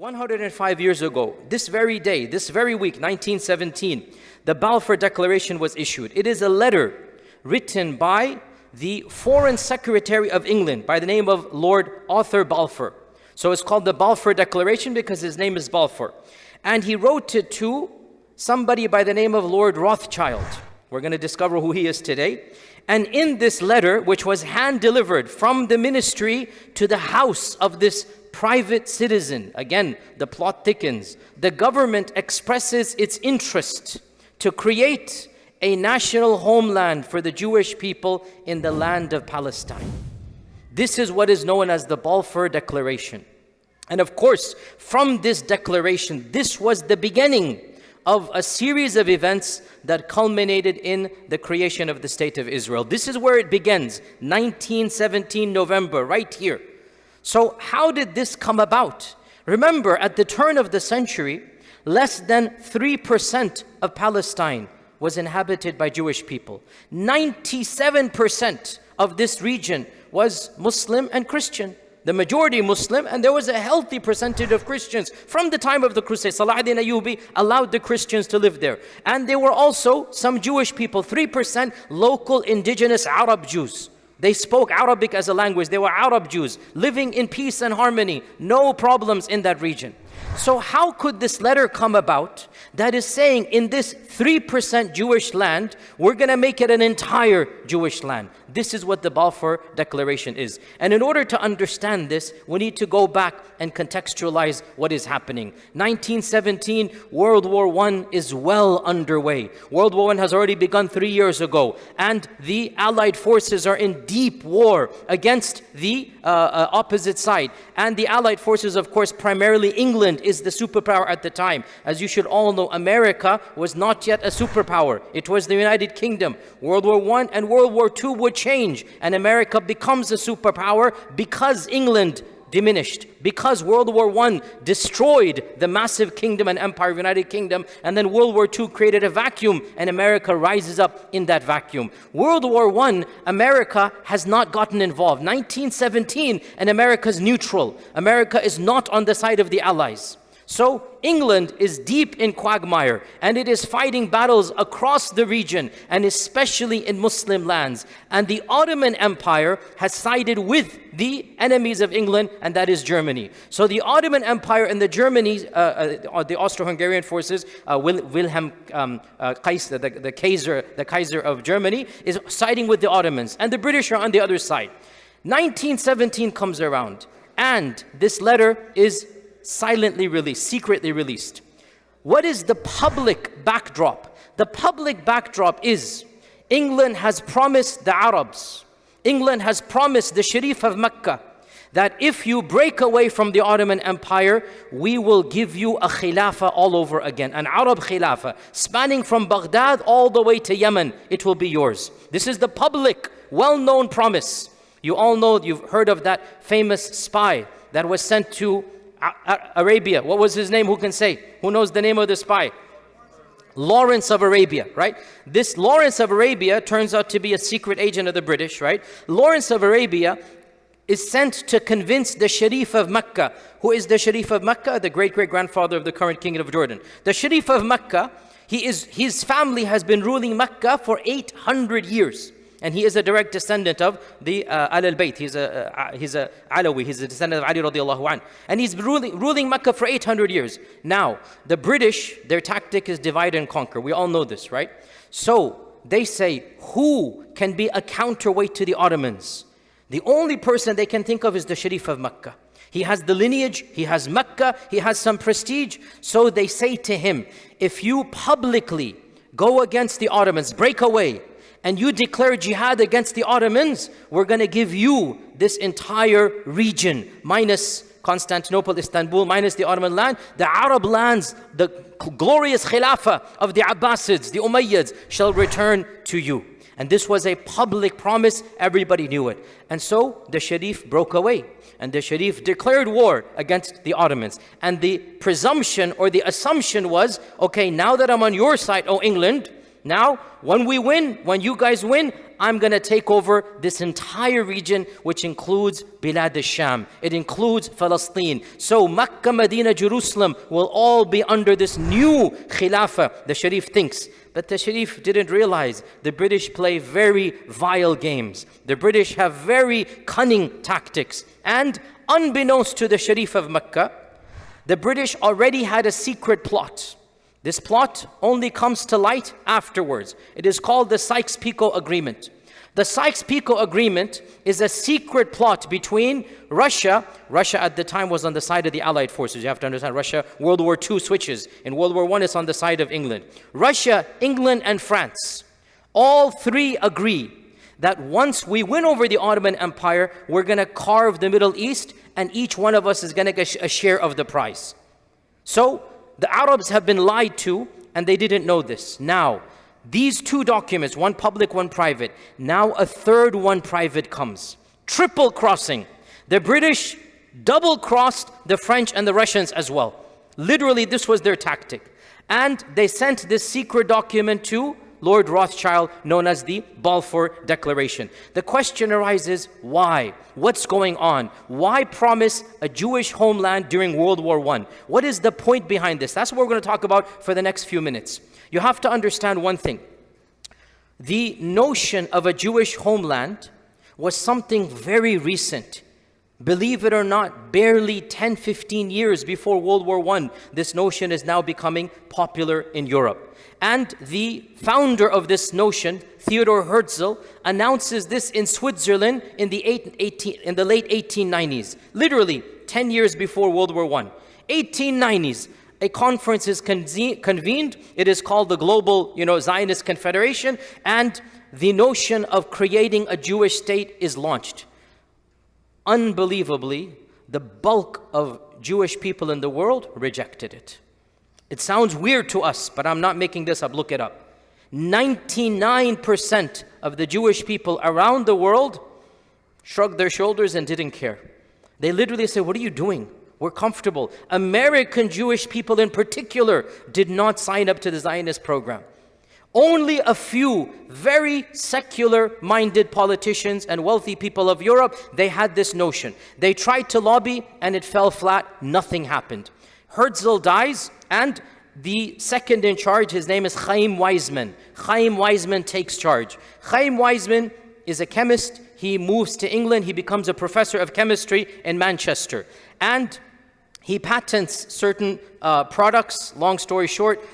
105 years ago, this very day, this very week, 1917, the Balfour Declaration was issued. It is a letter written by the Foreign Secretary of England by the name of Lord Arthur Balfour. So it's called the Balfour Declaration because his name is Balfour. And he wrote it to somebody by the name of Lord Rothschild. We're going to discover who he is today. And in this letter, which was hand-delivered from the ministry to the house of this private citizen, again, the plot thickens, the government expresses its interest to create a national homeland for the Jewish people in the land of Palestine. This is what is known as the Balfour Declaration. And of course, from this declaration, this was the beginning of a series of events that culminated in the creation of the State of Israel. This is where it begins, 1917 November, right here. So how did this come about? Remember, at the turn of the century, less than 3% of Palestine was inhabited by Jewish people. 97% of this region was Muslim and Christian. The majority Muslim, and there was a healthy percentage of Christians. From the time of the Crusade, Salah ad-Din Ayyubi allowed the Christians to live there. And there were also some Jewish people, 3% local indigenous Arab Jews. They spoke Arabic as a language. They were Arab Jews living in peace and harmony. No problems in that region. So how could this letter come about that is saying in this 3% Jewish land, we're going to make it an entire Jewish land? This is what the Balfour Declaration is. And in order to understand this, we need to go back and contextualize what is happening. 1917, World War I is well underway. World War I has already begun 3 years ago. And the Allied forces are in deep war against the opposite side. And the Allied forces, of course, primarily England is the superpower at the time. As you should all know, America was not yet a superpower. It was the United Kingdom. World War I and World War II would change, and America becomes a superpower because England diminished, because World War I destroyed the massive kingdom and empire of the United Kingdom, and then World War II created a vacuum, and America rises up in that vacuum. World War I, America has not gotten involved. 1917, and America's neutral. America is not on the side of the Allies. So England is deep in quagmire, and it is fighting battles across the region, and especially in Muslim lands. And the Ottoman Empire has sided with the enemies of England, and that is Germany. So the Ottoman Empire and the Germany, the Austro-Hungarian forces, Wilhelm Kaiser, the Kaiser of Germany, is siding with the Ottomans, and the British are on the other side. 1917 comes around, and this letter is silently released, secretly released. What is the public backdrop? The public backdrop is England has promised the Arabs, England has promised the Sharif of Mecca that if you break away from the Ottoman Empire, we will give you a khilafah all over again, an Arab khilafah, spanning from Baghdad all the way to Yemen. It will be yours. This is the public, well-known promise. You all know, you've heard of that famous spy that was sent to Arabia. What was his name? Who can say? Who knows the name of the spy? Lawrence of Arabia, right? This Lawrence of Arabia turns out to be a secret agent of the British, right? Lawrence of Arabia is sent to convince the Sharif of Mecca. Who is the Sharif of Mecca? The great-great-grandfather of the current king of Jordan. The Sharif of Mecca, his family has been ruling Mecca for 800 years. And he is a direct descendant of the Al-Bayt. He's a Alawi. He's a descendant of Ali radiallahu anhu. And he's ruling Mecca for 800 years. Now, the British, their tactic is divide and conquer. We all know this, right? So they say, who can be a counterweight to the Ottomans? The only person they can think of is the Sharif of Mecca. He has the lineage, he has Mecca, he has some prestige. So they say to him, if you publicly go against the Ottomans, break away, and you declare jihad against the Ottomans, we're going to give you this entire region, minus Constantinople, Istanbul, minus the Ottoman land. The Arab lands, the glorious khilafah of the Abbasids, the Umayyads, shall return to you. And this was a public promise, everybody knew it. And so the Sharif broke away, and the Sharif declared war against the Ottomans. And the presumption or the assumption was, okay, now that I'm on your side, oh England, Now, when we win, when you guys win, I'm going to take over this entire region, which includes Bilad al-Sham. It includes Palestine. So Makkah, Medina, Jerusalem will all be under this new Khilafah, the Sharif thinks. But the Sharif didn't realize the British play very vile games. The British have very cunning tactics. And unbeknownst to the Sharif of Makkah, the British already had a secret plot. This plot only comes to light afterwards. It is called the Sykes-Picot Agreement. The Sykes-Picot Agreement is a secret plot between Russia. Russia at the time was on the side of the Allied forces. You have to understand, Russia, World War II switches. In World War I, it's on the side of England. Russia, England, and France, all three agree that once we win over the Ottoman Empire, we're going to carve the Middle East, and each one of us is going to get a share of the prize. So the Arabs have been lied to, and they didn't know this. Now, these two documents, one public, one private, now a third one private comes. Triple crossing. The British double crossed the French and the Russians as well. Literally, this was their tactic. And they sent this secret document to Lord Rothschild, known as the Balfour Declaration. The question arises, why? What's going on? Why promise a Jewish homeland during World War I? What is the point behind this? That's what we're going to talk about for the next few minutes. You have to understand one thing. The notion of a Jewish homeland was something very recent. Believe it or not, barely 10, 15 years before World War I, this notion is now becoming popular in Europe. And the founder of this notion, Theodor Herzl, announces this in Switzerland in the late 1890s, literally 10 years before World War I. 1890s, a conference is convened. It is called the Global, Zionist Confederation, and the notion of creating a Jewish state is launched. Unbelievably, the bulk of Jewish people in the world rejected it. It sounds weird to us, but I'm not making this up. Look it up. 99% of the Jewish people around the world shrugged their shoulders and didn't care. They literally said, what are you doing? We're comfortable. American Jewish people in particular did not sign up to the Zionist program. Only a few very secular-minded politicians and wealthy people of Europe, they had this notion. They tried to lobby and it fell flat. Nothing happened. Herzl dies, and the second in charge, his name is Chaim Weizmann. Chaim Weizmann takes charge. Chaim Weizmann is a chemist. He moves to England. He becomes a professor of chemistry in Manchester. And he patents certain products. Long story short,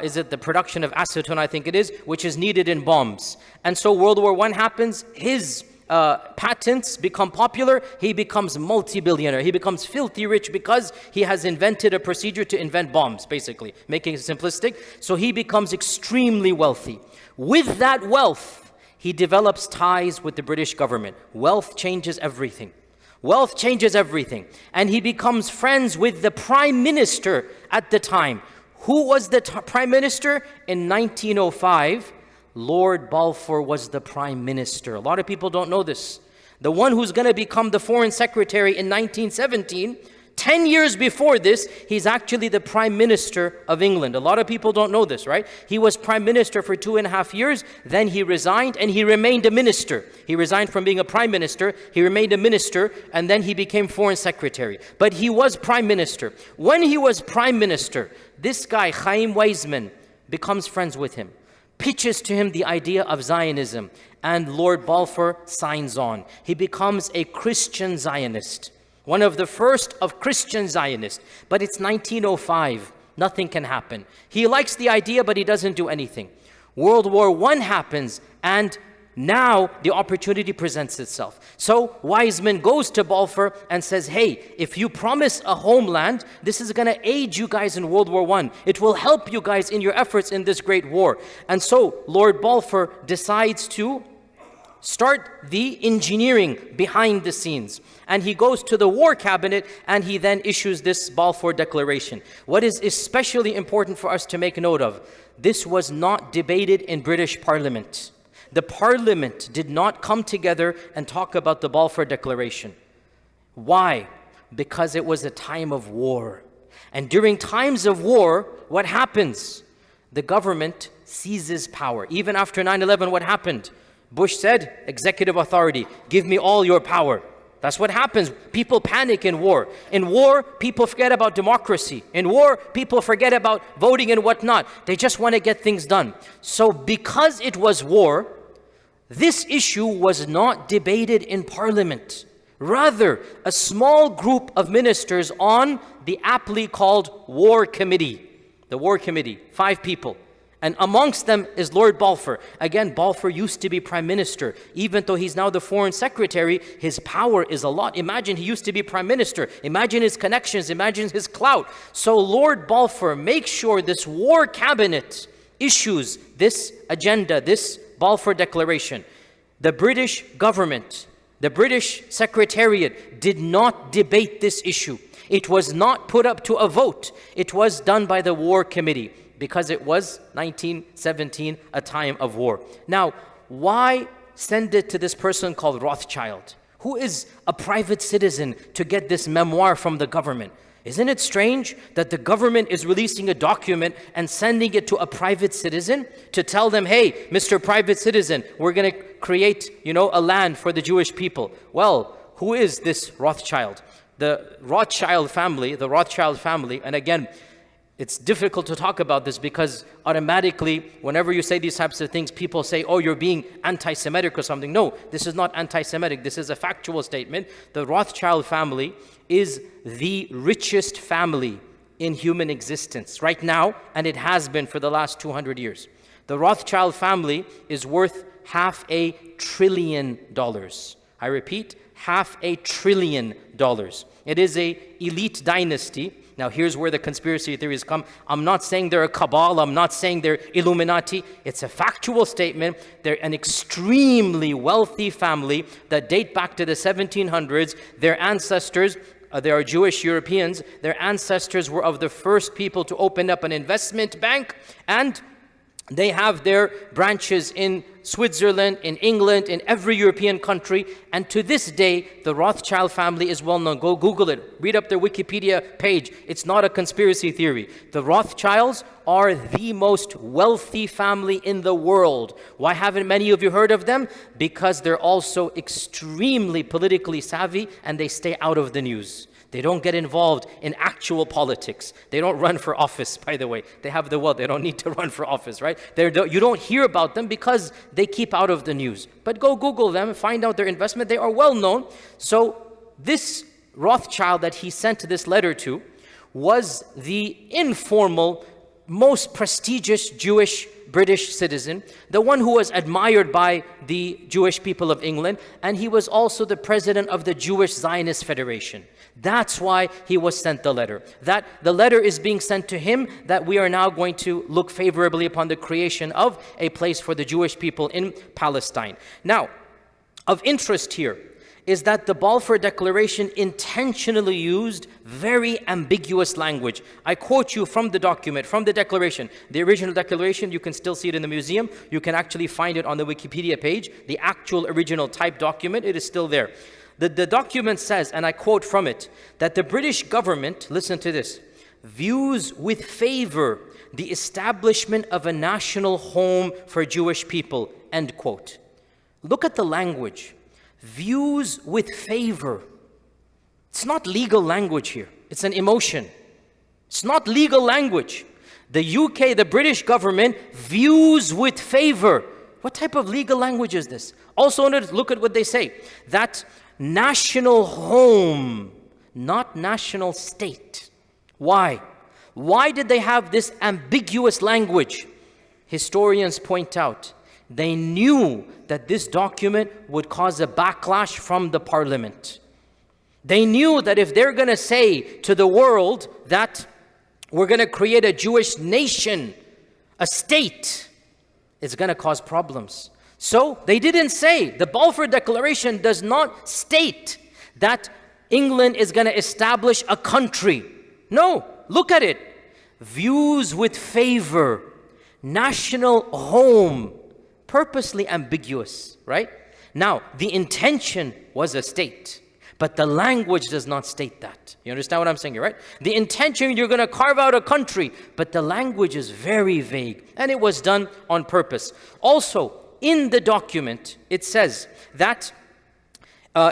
is it the production of acetone, I think it is, which is needed in bombs. And so World War I happens. His patents become popular. He becomes multi-billionaire. He becomes filthy rich because he has invented a procedure to invent bombs, basically, making it simplistic. So he becomes extremely wealthy. With that wealth, he develops ties with the British government. Wealth changes everything. Wealth changes everything. And he becomes friends with the prime minister at the time. Who was the prime minister? In 1905, Lord Balfour was the prime minister. A lot of people don't know this. The one who's going to become the foreign secretary in 1917, 10 years before this, he's actually the prime minister of England. A lot of people don't know this, right? He was prime minister for 2.5 years, then he resigned and he remained a minister. He resigned from being a prime minister, he remained a minister, and then he became foreign secretary. But he was prime minister. When he was prime minister, this guy, Chaim Weizmann, becomes friends with him, pitches to him the idea of Zionism, and Lord Balfour signs on. He becomes a Christian Zionist, one of the first of Christian Zionists. But it's 1905. Nothing can happen. He likes the idea, but he doesn't do anything. World War I happens, and now the opportunity presents itself. So Weizmann goes to Balfour and says, hey, if you promise a homeland, this is going to aid you guys in World War I. It will help you guys in your efforts in this great war. And so Lord Balfour decides to start the engineering behind the scenes. And he goes to the war cabinet and he then issues this Balfour Declaration. What is especially important for us to make note of, this was not debated in British Parliament. The Parliament did not come together and talk about the Balfour Declaration. Why? Because it was a time of war. And during times of war, what happens? The government seizes power. Even after 9/11, what happened? Bush said, executive authority, give me all your power. That's what happens. People panic in war. In war, people forget about democracy. In war, people forget about voting and whatnot. They just want to get things done. So because it was war, this issue was not debated in Parliament. Rather, a small group of ministers on the aptly called War Committee. The War Committee, 5 people. And amongst them is Lord Balfour. Again, Balfour used to be Prime Minister. Even though he's now the Foreign Secretary, his power is a lot. Imagine he used to be Prime Minister. Imagine his connections. Imagine his clout. So Lord Balfour makes sure this War Cabinet issues this agenda, this Balfour Declaration. The British government, the British Secretariat did not debate this issue. It was not put up to a vote. It was done by the War Committee, because it was 1917, a time of war. Now, why send it to this person called Rothschild, who is a private citizen, to get this memoir from the government? Isn't it strange that the government is releasing a document and sending it to a private citizen to tell them, hey, Mr. Private Citizen, we're going to create, a land for the Jewish people? Well, who is this Rothschild? The Rothschild family, and again, it's difficult to talk about this because automatically, whenever you say these types of things, people say, oh, you're being anti-Semitic or something. No, this is not anti-Semitic. This is a factual statement. The Rothschild family is the richest family in human existence right now, and it has been for the last 200 years. The Rothschild family is worth $500 billion. I repeat, $500 billion. It is an elite dynasty. Now, here's where the conspiracy theories come. I'm not saying they're a cabal. I'm not saying they're Illuminati. It's a factual statement. They're an extremely wealthy family that date back to the 1700s. Their ancestors, they are Jewish Europeans. Their ancestors were of the first people to open up an investment bank, and they have their branches in Switzerland, in England, in every European country. And to this day, the Rothschild family is well known. Go Google it. Read up their Wikipedia page. It's not a conspiracy theory. The Rothschilds are the most wealthy family in the world. Why haven't many of you heard of them? Because they're also extremely politically savvy and they stay out of the news. They don't get involved in actual politics. They don't run for office, by the way. They have the wealth. They don't need to run for office, right? You don't hear about them because they keep out of the news. But go Google them and find out their investment. They are well known. So this Rothschild that he sent this letter to was the informal, most prestigious Jewish British citizen, the one who was admired by the Jewish people of England, and he was also the president of the Jewish Zionist Federation. That's why he was sent the letter. That the letter is being sent to him, that we are now going to look favorably upon the creation of a place for the Jewish people in Palestine. Now, of interest here is that the Balfour Declaration intentionally used very ambiguous language. I quote you from the document, from the declaration. The original declaration, you can still see it in the museum. You can actually find it on the Wikipedia page. The actual original type document, it is still there. The document says, and I quote from it, that the British government, listen to this, views with favor the establishment of a national home for Jewish people, end quote. Look at the language. Views with favor. It's not legal language here. It's an emotion. It's not legal language. The UK, the British government, views with favor. What type of legal language is this? Also, look at what they say. That national home, not national state. Why? Why did they have this ambiguous language? Historians point out they knew that this document would cause a backlash from the parliament. They knew that if they're going to say to the world that we're going to create a Jewish nation, a state, it's going to cause problems. So they didn't say, the Balfour Declaration does not state that England is going to establish a country. No, look at it. Views with favor, national home, purposely ambiguous, right? Now, the intention was a state, but the language does not state that. You understand what I'm saying here, right? The intention, you're going to carve out a country, but the language is very vague, and it was done on purpose. Also, in the document, it says that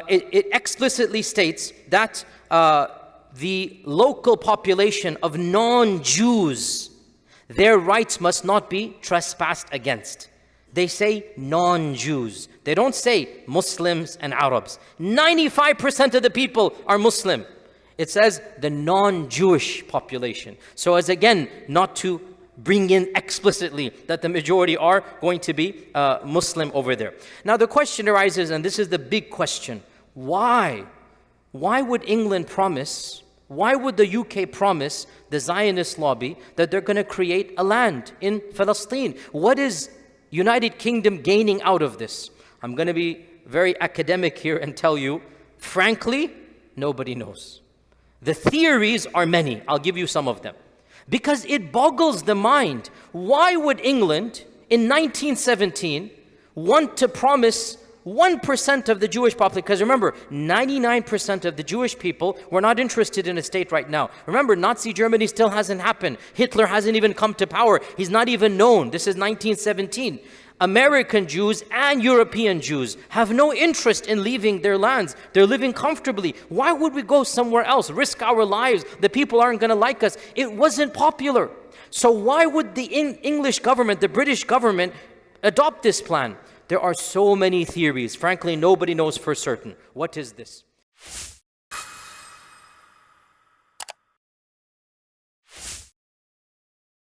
it explicitly states that the local population of non-Jews, their rights must not be trespassed against. They say non-Jews. They don't say Muslims and Arabs. 95% of the people are Muslim. It says the non-Jewish population. So as again, not to bring in explicitly that the majority are going to be Muslim over there. Now the question arises, and this is the big question. Why? Why would England promise, why would the UK promise the Zionist lobby that they're going to create a land in Palestine? What is United Kingdom gaining out of this? I'm going to be very academic here and tell you, frankly, nobody knows. The theories are many. I'll give you some of them. Because it boggles the mind. Why would England in 1917 want to promise 1% of the Jewish population? Because remember, 99% of the Jewish people were not interested in a state right now. Remember, Nazi Germany still hasn't happened. Hitler hasn't even come to power. He's not even known. This is 1917. American Jews and European Jews have no interest in leaving their lands. They're living comfortably. Why would we go somewhere else, risk our lives? The people aren't going to like us. It wasn't popular. So why would the English government, the British government, adopt this plan? There are so many theories. Frankly, nobody knows for certain. What is this?